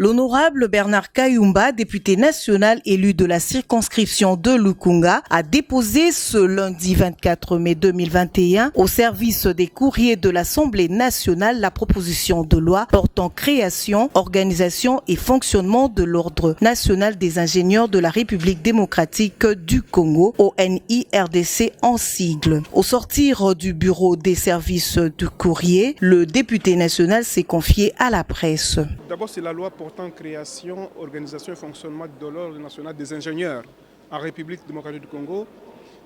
L'honorable Bernard Kayumba, député national élu de la circonscription de Lukunga, a déposé ce lundi 24 mai 2021 au service des courriers de l'Assemblée nationale la proposition de loi portant création, organisation et fonctionnement de l'Ordre national des ingénieurs de la République démocratique du Congo, ONIRDC en sigle. Au sortir du bureau des services du courrier, le député national s'est confié à la presse. D'abord, c'est la loi portant création, organisation et fonctionnement de l'Ordre national des ingénieurs en République démocratique du Congo.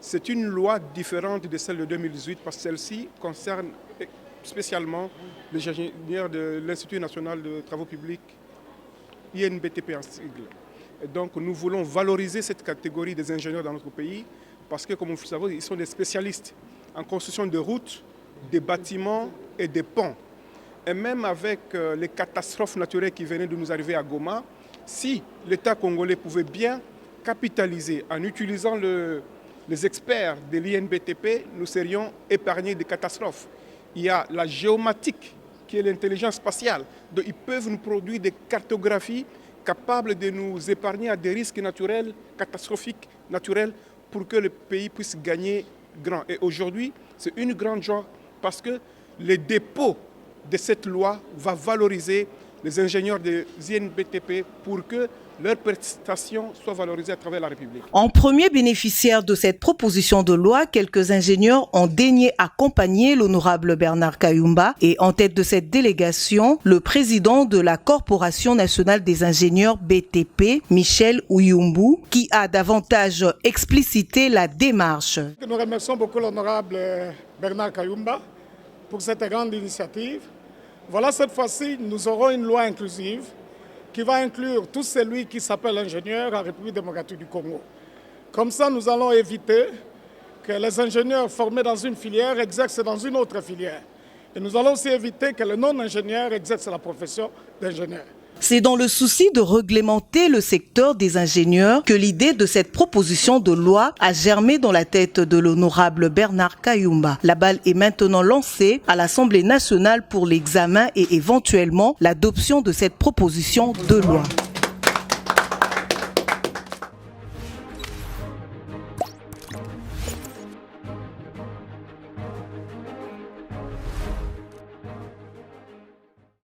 C'est une loi différente de celle de 2018 parce que celle-ci concerne spécialement les ingénieurs de l'Institut national de travaux publics, INBTP en sigle. Et donc nous voulons valoriser cette catégorie des ingénieurs dans notre pays parce que, comme vous le savez, ils sont des spécialistes en construction de routes, des bâtiments et des ponts. Et même avec les catastrophes naturelles qui venaient de nous arriver à Goma, si l'État congolais pouvait bien capitaliser en utilisant les experts de l'INBTP, nous serions épargnés des catastrophes. Il y a la géomatique, qui est l'intelligence spatiale. Donc, ils peuvent nous produire des cartographies capables de nous épargner à des risques naturels, catastrophiques naturels, pour que le pays puisse gagner grand. Et aujourd'hui, c'est une grande joie parce que les dépôts de cette loi va valoriser les ingénieurs des INBTP pour que leurs prestations soient valorisées à travers la République. En premier bénéficiaire de cette proposition de loi, quelques ingénieurs ont daigné accompagner l'honorable Bernard Kayumba et en tête de cette délégation, le président de la Corporation nationale des ingénieurs BTP, Michel Ouyumbu, qui a davantage explicité la démarche. Nous remercions beaucoup l'honorable Bernard Kayumba pour cette grande initiative. Voilà, cette fois-ci, nous aurons une loi inclusive qui va inclure tout celui qui s'appelle ingénieur en République démocratique du Congo. Comme ça, nous allons éviter que les ingénieurs formés dans une filière exercent dans une autre filière. Et nous allons aussi éviter que les non-ingénieurs exercent la profession d'ingénieur. C'est dans le souci de réglementer le secteur des ingénieurs que l'idée de cette proposition de loi a germé dans la tête de l'honorable Bernard Kayumba. La balle est maintenant lancée à l'Assemblée nationale pour l'examen et éventuellement l'adoption de cette proposition de loi.